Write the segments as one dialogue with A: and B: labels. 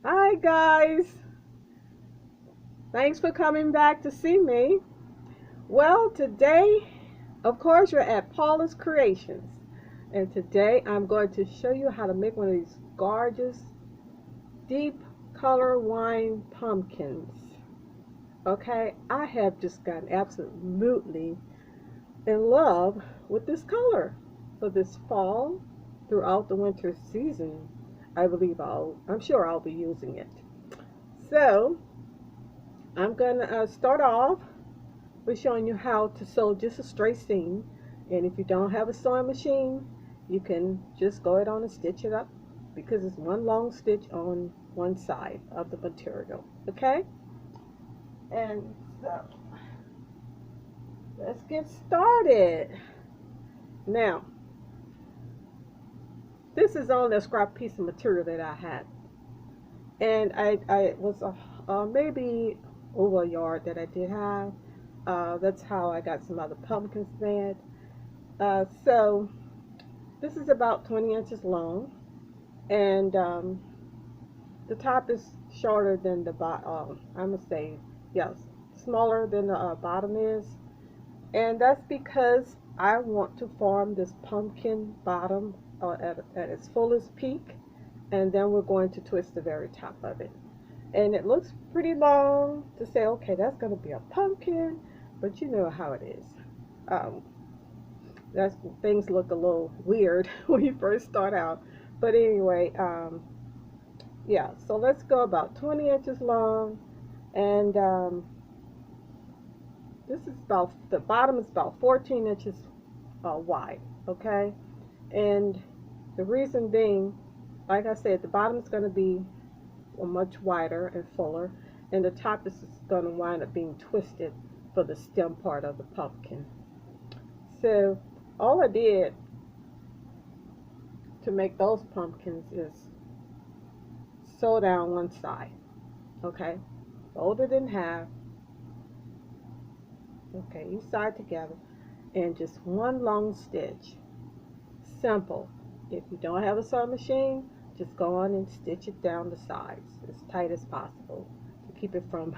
A: Hi guys, thanks for coming back to see me. Well, today, of course, you're at Paula's Creations, and today I'm going to show you how to make one of these gorgeous deep color wine pumpkins. Okay, I have just gotten absolutely in love with this color for this fall throughout the winter season. I believe I'm sure I'll be using it. So I'm gonna start off with showing you how to sew just a straight seam. And if you don't have a sewing machine, you can just go ahead on and stitch it up because it's one long stitch on one side of the material. Okay? And so let's get started. Now, this is only a scrap piece of material that I had. And I was maybe over a yard that I did have. That's how I got some other pumpkins made. So this is about 20 inches long, and the top is shorter than the bottom. I'm gonna say yes, smaller than the bottom is, and that's because I want to form this pumpkin bottom at its fullest peak, and then we're going to twist the very top of it. And it looks pretty long to say, okay, that's going to be a pumpkin, but you know how it is. Um, that's things look a little weird when you first start out. But anyway, yeah. So let's go about 20 inches long, and this is about the bottom is about 14 inches wide. Okay, and the reason being, like I said, the bottom is going to be much wider and fuller, and the top is going to wind up being twisted for the stem part of the pumpkin. So all I did to make those pumpkins is sew down one side. Okay, fold it in half. Okay, each side together, and just one long stitch. Simple. If you don't have a sewing machine, just go on and stitch it down the sides as tight as possible to keep it from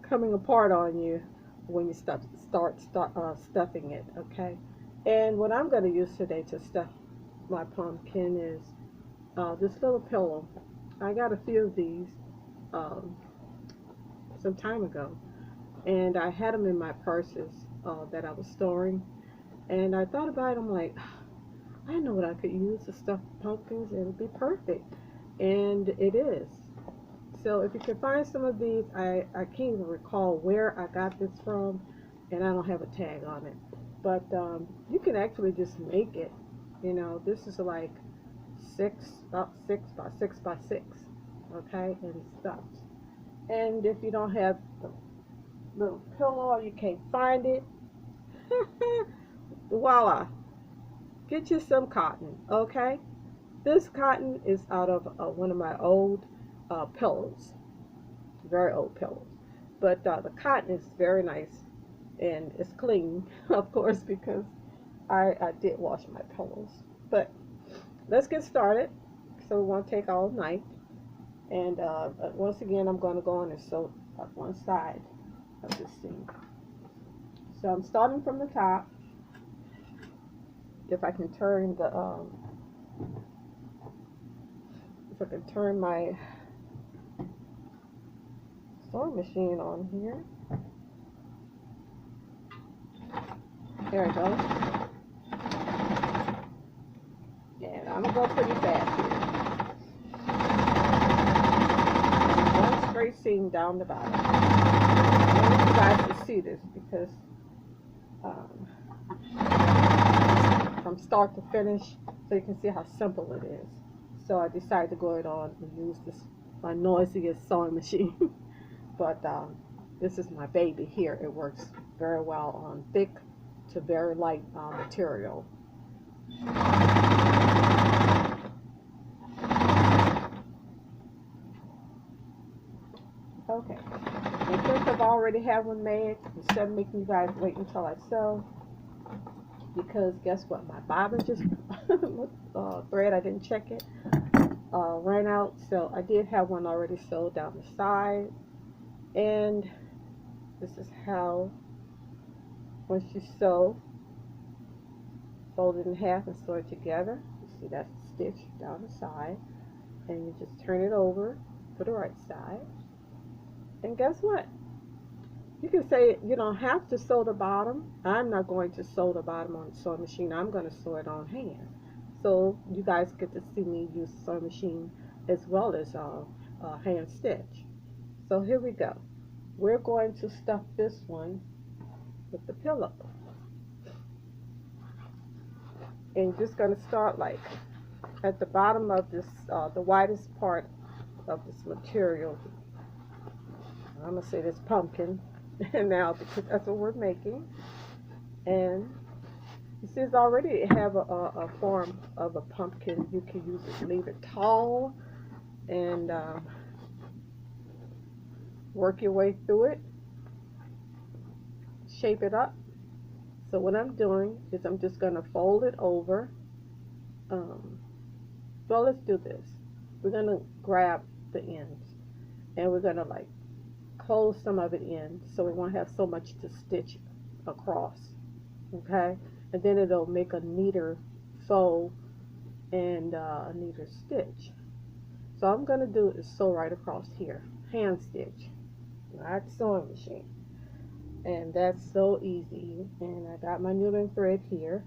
A: coming apart on you when you start stuffing it. Okay, and what I'm going to use today to stuff my pumpkin is this little pillow. I got a few of these um, some time ago, and I had them in my purses that I was storing, and I thought about it. I'm like, I know what I could use to stuff pumpkins. It would be perfect, and it is. So if you can find some of these, I can't even recall where I got this from, and I don't have a tag on it. But you can actually just make it. You know, this is like about 6 by 6, okay, and stuff. And if you don't have the little pillow or you can't find it, voila, get you some cotton, okay? This cotton is out of one of my old pillows, very old pillows. But the cotton is very nice and it's clean, of course, because I did wash my pillows. But let's get started. So we won't take all night. And once again, I'm going to go on and sew up one side of this seam. So I'm starting from the top. If I can turn the if I can turn my sewing machine on here. There it goes. And I'm gonna go pretty fast here. One straight seam down the bottom. I want you guys to see this because from start to finish, so you can see how simple it is. So I decided to go ahead on and use this my noisiest sewing machine. But this is my baby here. It works very well on thick to very light material. Okay, and since I've already had one made, instead of making you guys wait until I sew, because guess what, my bobbin just thread, I didn't check it. ran out, so I did have one already sewed down the side. And this is how, once you sew, fold it in half and sew it together. You see that's the stitch down the side, and you just turn it over to the right side. And guess what? You can say you don't have to sew the bottom. I'm not going to sew the bottom on the sewing machine. I'm going to sew it on hand. So you guys get to see me use the sewing machine as well as hand stitch. So here we go. We're going to stuff this one with the pillow. And you're just going to start like at the bottom of this, the widest part of this material. I'm going to say this pumpkin now because that's what we're making. And you see it's already have a form of a pumpkin. You can use it, leave it tall, and work your way through it, shape it up. So what I'm doing is I'm just going to fold it over. Well, let's do this. We're going to grab the ends and we're going to like close some of it in so we won't have so much to stitch across. Okay, and then it'll make a neater fold and a neater stitch. So I'm going to do is sew right across here, hand stitch, not sewing machine. And that's so easy. And I got my needle and thread here,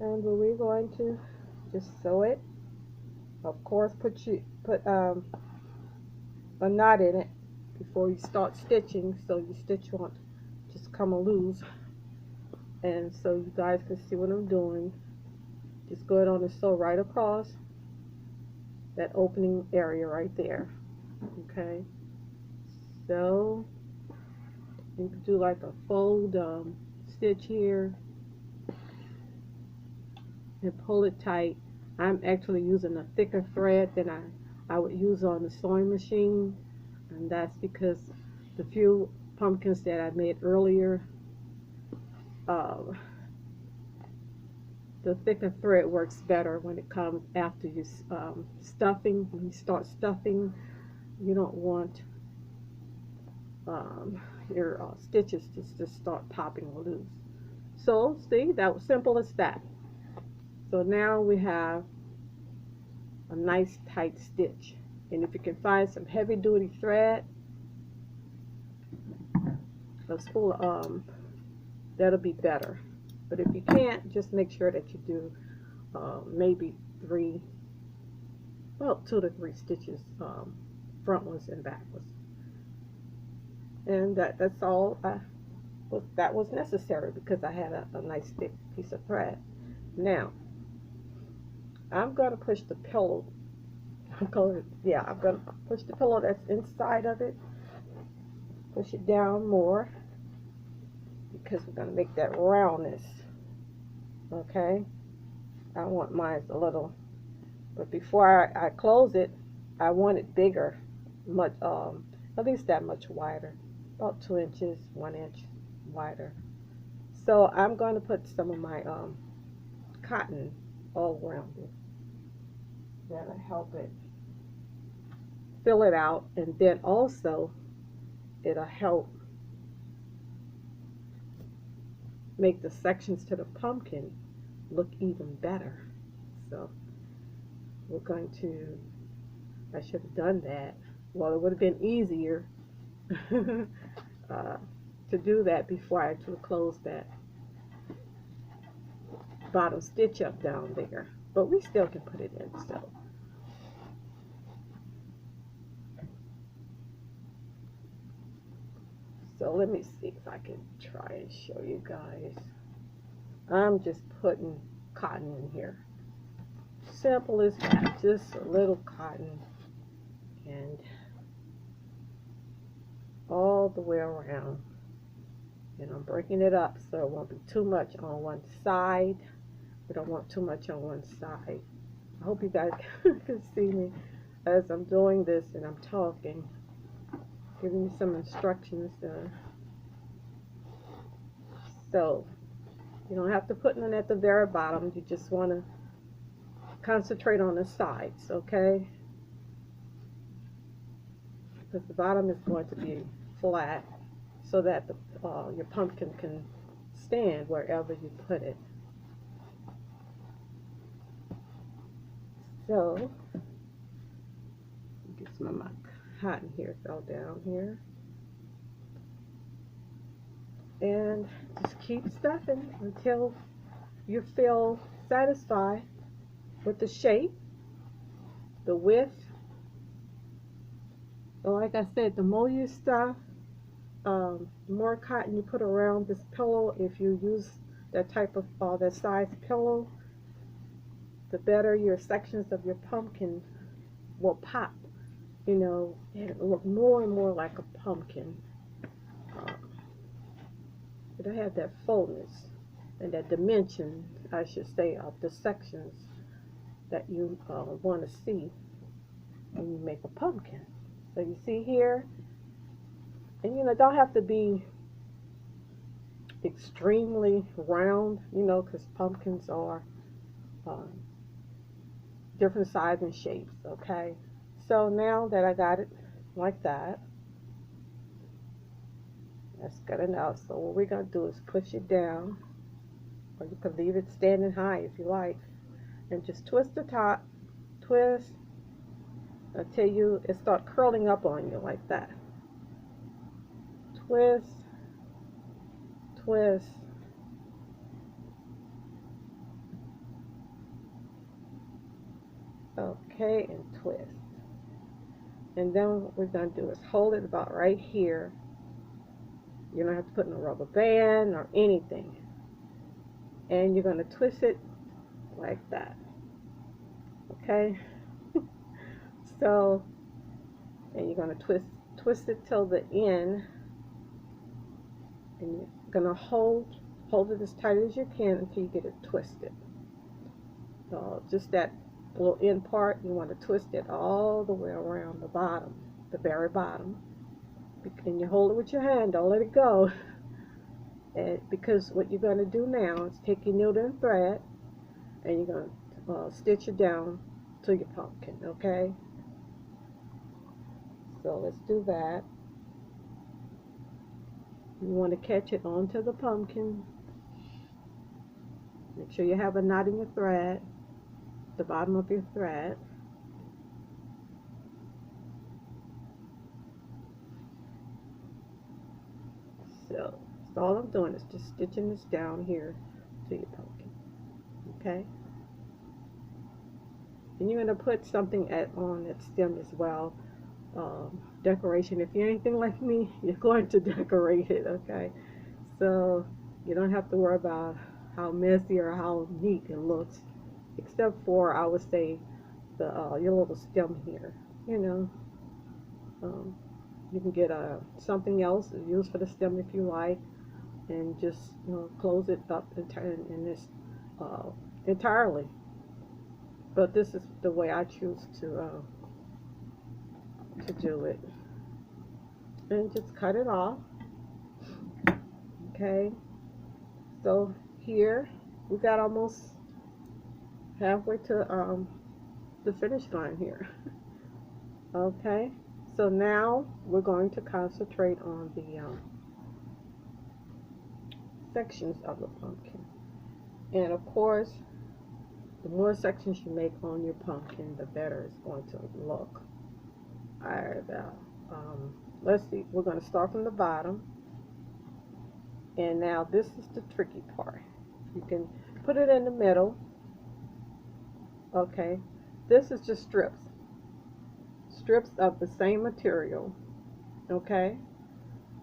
A: and we're going to just sew it. Of course, put a knot in it before you start stitching, so your stitch won't just come loose. And so you guys can see what I'm doing. Just go ahead on and sew right across that opening area right there. Okay, so you can do like a fold stitch here and pull it tight. I'm actually using a thicker thread than I would use on the sewing machine, and that's because the few pumpkins that I made earlier, the thicker thread works better when it comes after you stuffing. When you start stuffing, you don't want your stitches to start popping loose. So see, that was simple as that. So now we have a nice tight stitch, and if you can find some heavy duty thread, a spool, that'll be better. But if you can't, just make sure that you do maybe 2 to 3 stitches, frontwards and backwards. And that's all that was necessary because I had a nice thick piece of thread. Now I'm going to push the pillow. I'm going to push the pillow that's inside of it. Push it down more because we're going to make that roundness. Okay, I want mine a little, but before I close it, I want it bigger, much at least that much wider, about 2 inches, 1 inch wider. So I'm going to put some of my cotton all around it. That'll help it fill it out, and then also it'll help make the sections to the pumpkin look even better. So we're going to, I should have done that. Well, it would have been easier to do that before I actually closed that bottom stitch up down there, but we still can put it in. So let me see if I can try and show you guys. I'm just putting cotton in here. Simple as that, just a little cotton, and all the way around. And I'm breaking it up so it won't be too much on one side. We don't want too much on one side. I hope you guys can see me as I'm doing this and I'm talking, giving you some instructions. So you don't have to put none at the very bottom. You just want to concentrate on the sides, okay? Because the bottom is going to be flat so that your pumpkin can stand wherever you put it. So, get some of my cotton here, fell down here. And just keep stuffing until you feel satisfied with the shape, the width. So like I said, the more you stuff, the more cotton you put around this pillow, if you use that type of that size pillow, the better your sections of your pumpkin will pop. You know, and it'll look more and more like a pumpkin. It'll have that fullness and that dimension, I should say, of the sections that you want to see when you make a pumpkin. So you see here, and you know, don't have to be extremely round, you know, because pumpkins are different sizes and shapes, okay? So now that I got it like that, that's good enough. So what we're going to do is push it down, or you can leave it standing high if you like, and just twist the top, twist until it start curling up on you like that. Twist, twist, okay, and twist. And then what we're going to do is hold it about right here. You don't have to put in a rubber band or anything. And you're going to twist it like that. Okay? So, and you're going to twist it till the end. And you're going to hold it as tight as you can until you get it twisted. So just that little end part, you want to twist it all the way around the bottom, the very bottom. And you hold it with your hand, don't let it go. And because what you're going to do now is take your needle and thread, and you're going to stitch it down to your pumpkin, okay? So let's do that. You want to catch it onto the pumpkin. Make sure you have a knot in your thread, the bottom of your thread. So all I'm doing is just stitching this down here to your pumpkin, okay? And you're going to put something on that stem as well, decoration. If you're anything like me, you're going to decorate it, okay? So you don't have to worry about how messy or how neat it looks, except for, I would say, your little stem here, you know. You can get something else used for the stem if you like, and just, you know, close it up in this entirely. But this is the way I choose to do it. And just cut it off. Okay. So here we got almost halfway to the finish line here. Okay. So now we're going to concentrate on the sections of the pumpkin. And of course, the more sections you make on your pumpkin, the better it's going to look. Alright, let's see. We're going to start from the bottom. And now this is the tricky part. You can put it in the middle. Okay. This is just strips. Strips of the same material. Okay.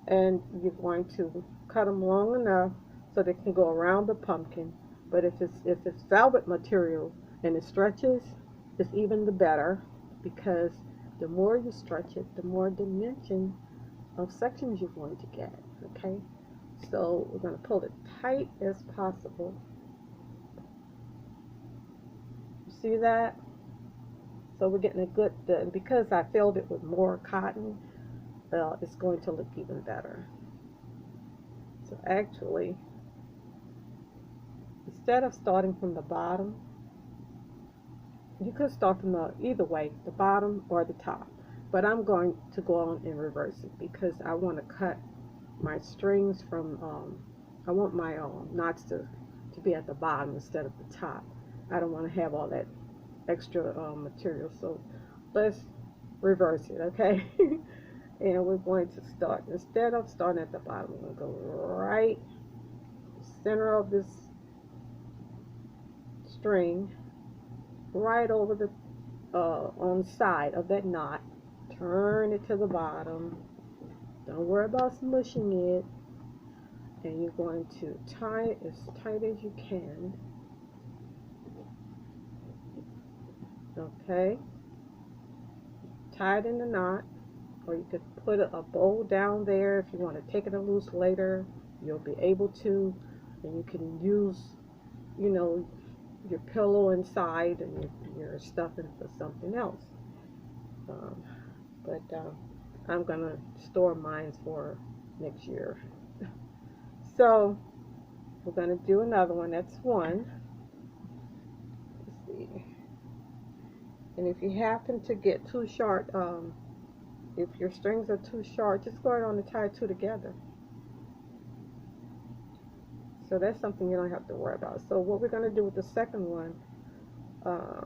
A: And you're going to cut them long enough so they can go around the pumpkin. But if it's velvet material and it stretches, it's even the better, because the more you stretch it, the more dimension of sections you're going to get. Okay, so we're going to pull it tight as possible. You see that? So we're getting a good, because I filled it with more cotton, it's going to look even better. So actually, instead of starting from the bottom, You could start from either way, the bottom or the top. But I'm going to go on and reverse it because I want to cut my strings from, I want my knots to be at the bottom instead of the top. I don't want to have all that extra material. So let's reverse it, okay? And we're going to start, instead of starting at the bottom, we're going to go right center of this string, right over the on the side of that knot, turn it to the bottom. Don't worry about smushing it, and you're going to tie it as tight as you can. Okay, tie it in the knot, or you could put a bow down there if you want to take it loose later. You'll be able to, and you can use, you know, your pillow inside and your stuffing for something else. Um, but I'm gonna store mine for next year. So we're gonna do another one. That's one. Let's see. And if you happen to get too short, if your strings are too short, just go ahead on and tie two together. So that's something you don't have to worry about. So what we're gonna do with the second one,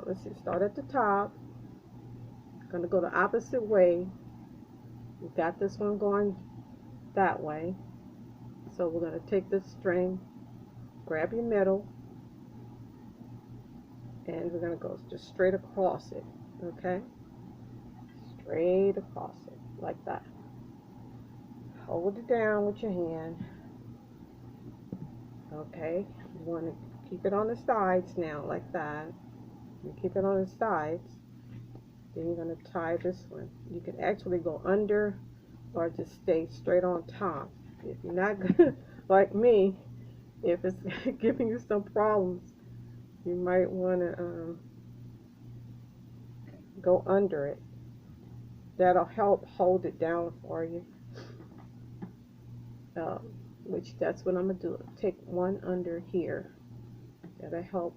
A: let's see. Start at the top. Gonna go the opposite way. We got this one going that way. So we're going to take this string, grab your middle, and we're going to go just straight across it, okay? Straight across it, like that. Hold it down with your hand, okay? You want to keep it on the sides now, like that. You keep it on the sides, then you're going to tie this one. You can actually go under or just stay straight on top. If you're not good, like me, if it's giving you some problems, you might want to go under it. That'll help hold it down for you. Which that's what I'm going to do. Take one under here. That'll help.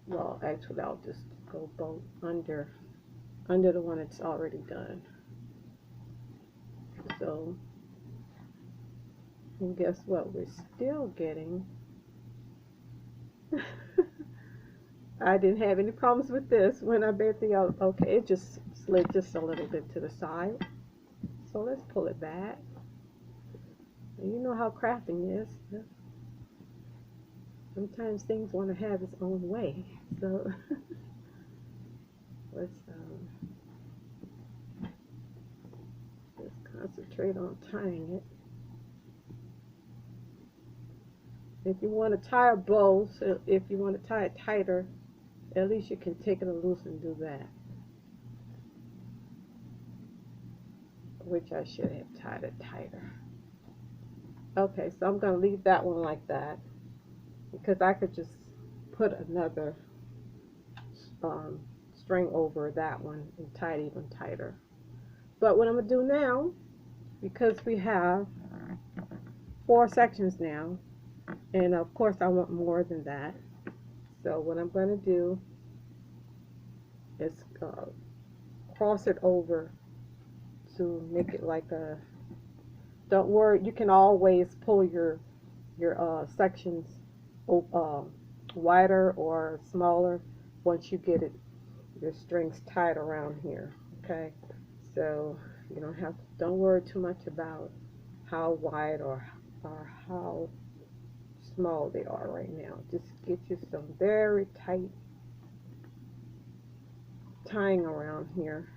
A: Well, actually, I'll just go both under the one that's already done. So, and guess what? We're still getting. I didn't have any problems with this when I made the other. Okay, it just slid just a little bit to the side. So let's pull it back. And you know how crafting is. Sometimes things want to have its own way. So let's concentrate on tying it. If you want to tie a bow, so if you want to tie it tighter, at least you can take it loose and do that. Which I should have tied it tighter. Okay, so I'm going to leave that one like that because I could just put another string over that one and tie it even tighter. But what I'm going to do now, because we have 4 sections now, and of course I want more than that, so what I'm going to do is cross it over to make it like a, don't worry, you can always pull your sections wider or smaller once you get it, your strings tied around here, okay? So you don't worry too much about how wide or how small they are right now. Just get you some very tight tying around here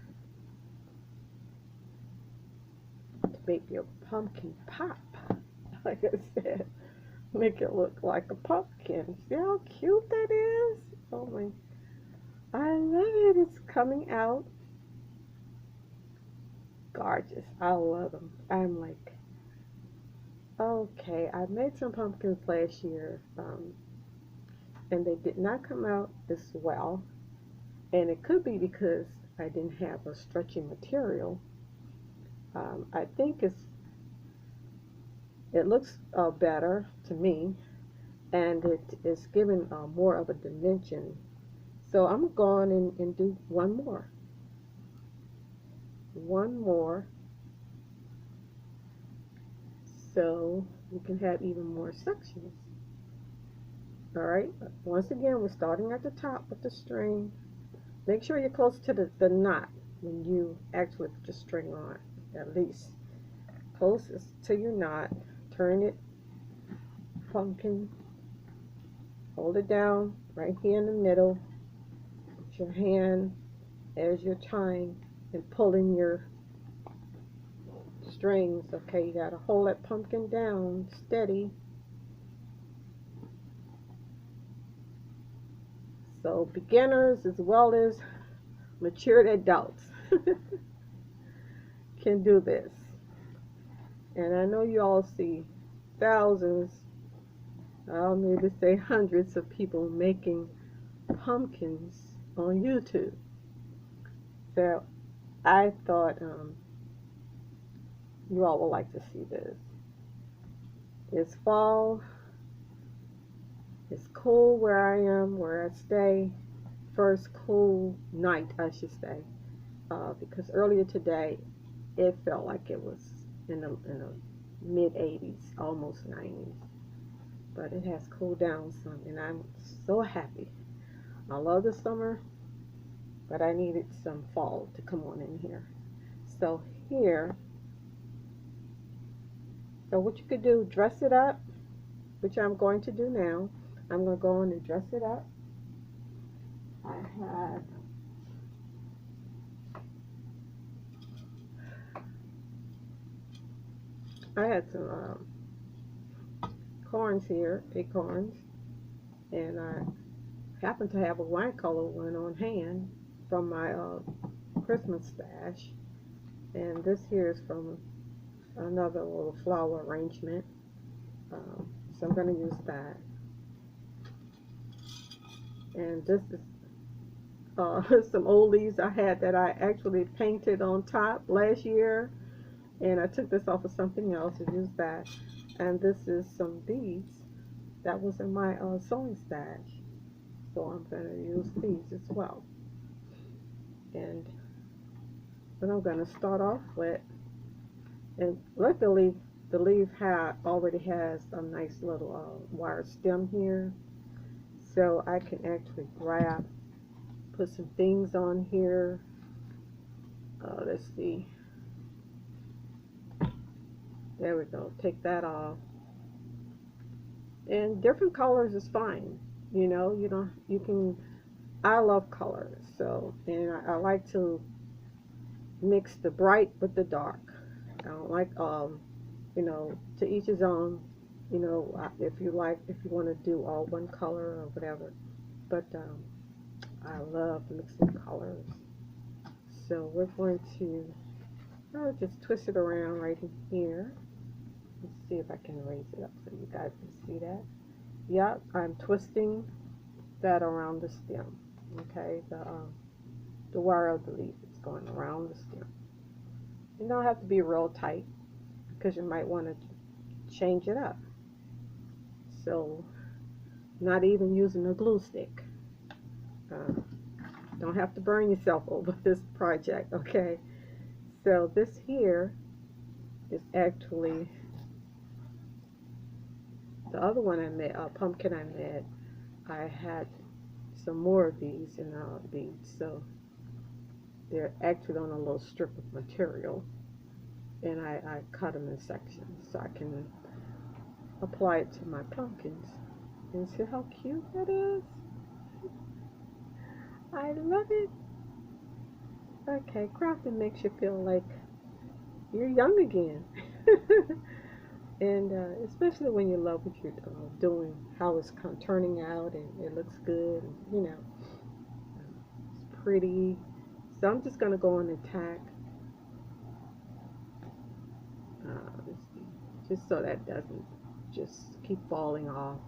A: to make your pumpkin pop. Like I said, make it look like a pumpkin. See how cute that is? Oh my, I love it. It's coming out gorgeous. I love them. I'm like, okay, I made some pumpkins last year, and they did not come out as well. And it could be because I didn't have a stretchy material. I think it looks better to me, and it is giving more of a dimension. So I'm going to go on and do one more. One more. So we can have even more sections. Alright, once again, we're starting at the top with the string. Make sure you're close to the knot when you actually put the string on, at least closest to your knot. Turn it, pumpkin, hold it down right here in the middle. Put your hand as you're tying and pulling your strings. Okay, you gotta hold that pumpkin down steady. So beginners as well as matured adults can do this. And I know you all see thousands, I'll maybe say hundreds of people making pumpkins on YouTube. So I thought you all would like to see this. It's fall. It's cool where I am, where I stay. First cool night, I should say, because earlier today it felt like it was in the mid 80s, almost 90s. But it has cooled down some, and I'm so happy. I love the summer, but I needed some fall to come on in here. So here, so what you could do, dress it up, which I'm going to do now. I'm going to go on and dress it up. I had some corns here, acorns, and I happen to have a wine color one on hand from my Christmas stash, and this here is from another little flower arrangement, so I'm going to use that. And this is some old leaves I had that I actually painted on top last year, and I took this off of something else and used that. And this is some beads that was in my sewing stash, so I'm going to use these as well. And what I'm going to start off with, and luckily the leaf already has a nice little wire stem here, so I can actually put some things on here. Let's see, there we go, take that off. And different colors is fine, you know, you can, I love colors, so, and I like to mix the bright with the dark. I don't like, you know, to each his own, you know, if you want to do all one color or whatever, but I love mixing colors. So we're going to just twist it around right in here. Let's see if I can raise it up so you guys can see that. Yep, I'm twisting that around the stem. Okay, the wire of the leaf is going around the stem. You don't have to be real tight because you might want to change it up. So, not even using a glue stick. Don't have to burn yourself over this project, okay? So this here is actually the other one I made, a pumpkin I made. I had some more of these in beads, so they're actually on a little strip of material, and I cut them in sections so I can apply it to my pumpkins. And see how cute that is? I love it. Okay, crafting makes you feel like you're young again. And especially when you love what you're doing, how it's kind of turning out, and it looks good, and, you know, it's pretty. So I'm just going to go on and tack, just so that doesn't just keep falling off.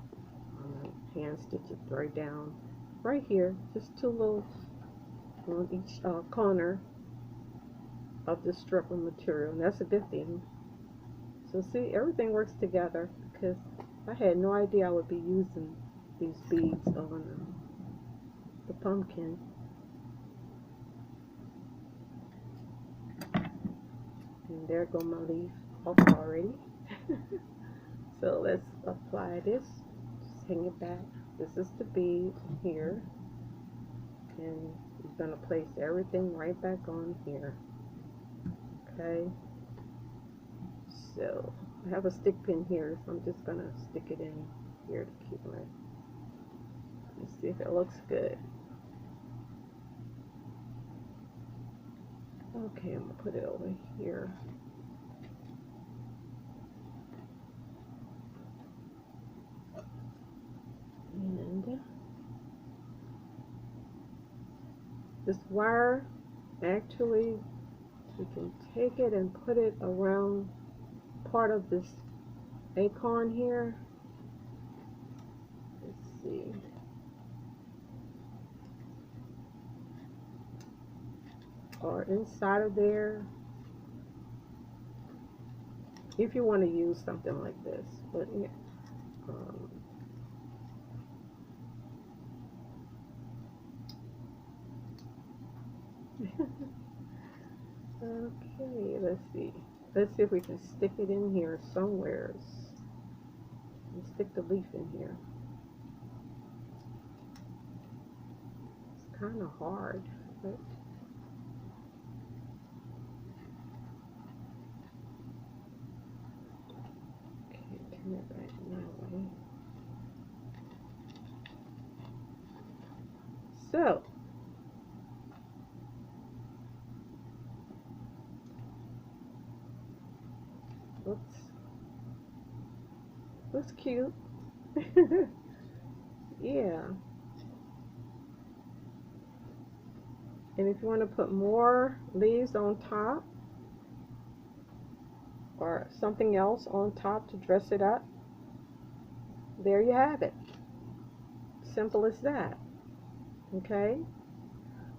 A: I'm going to hand stitch it right down right here, just two little on each corner of the strip of material, and that's a good thing. So see, everything works together, because I had no idea I would be using these beads on the pumpkin. And there go my leaf off already. So let's apply this. Just hang it back. This is the bead here. And you're going to place everything right back on here. Okay. So I have a stick pin here, so I'm just going to stick it in here to keep it. Let's see if it looks good. Okay, I'm going to put it over here. And this wire, actually, you can take it and put it around part of this acorn here. Let's see. Or inside of there, if you want to use something like this. But yeah, okay, let's see. Let's see if we can stick it in here somewhere. And stick the leaf in here. It's kind of hard, but okay, turn it back my way. So looks cute. Yeah. And if you want to put more leaves on top or something else on top to dress it up, there you have it. Simple as that. Okay.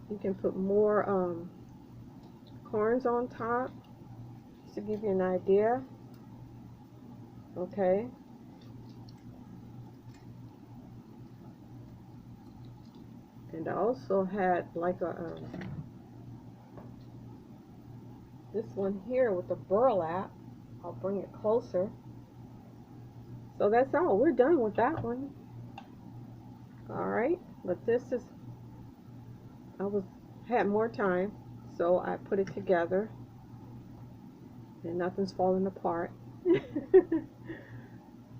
A: You can put more corns on top just to give you an idea. Okay. And I also had like a this one here with the burlap. I'll bring it closer. So that's all. We're done with that one. Alright, but this is, had more time, so I put it together and nothing's falling apart.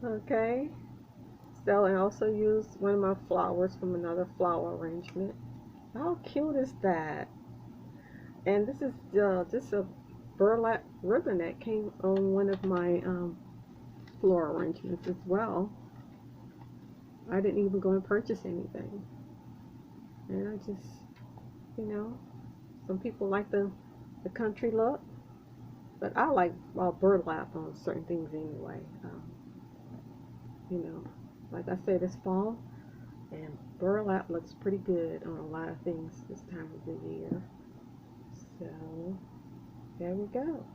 A: Okay, so I also used one of my flowers from another flower arrangement. How cute is that? And this is just a burlap ribbon that came on one of my floral arrangements as well. I didn't even go and purchase anything. And I just, you know, some people like the country look, but I like burlap on certain things anyway. You know, like I said, it's fall, and burlap looks pretty good on a lot of things this time of the year. So there we go.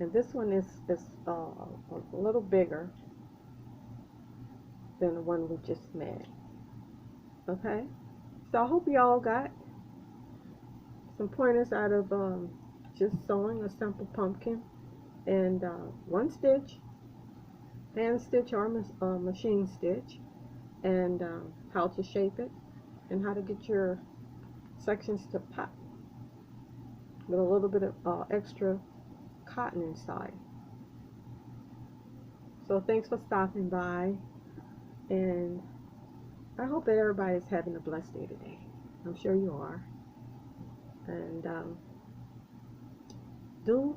A: And this one is a little bigger than the one we just made. Okay, so I hope you all got some pointers out of just sewing a simple pumpkin, and one stitch, hand stitch or machine stitch, and how to shape it, and how to get your sections to pop with a little bit of extra cotton inside. So thanks for stopping by, and I hope that everybody's having a blessed day today. I'm sure you are. And do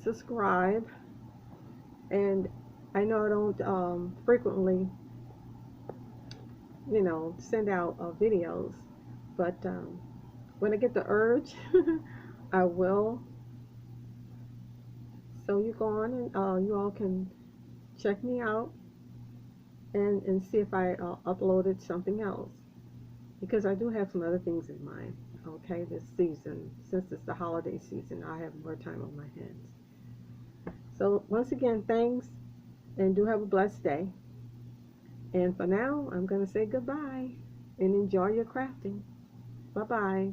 A: subscribe. And I know I don't frequently, you know, send out videos, but when I get the urge, I will. So you go on and you all can check me out and see if I uploaded something else, because I do have some other things in mind. Okay, this season, since it's the holiday season, I have more time on my hands. So once again, thanks, and do have a blessed day. And for now, I'm going to say goodbye. and enjoy your crafting. Bye bye.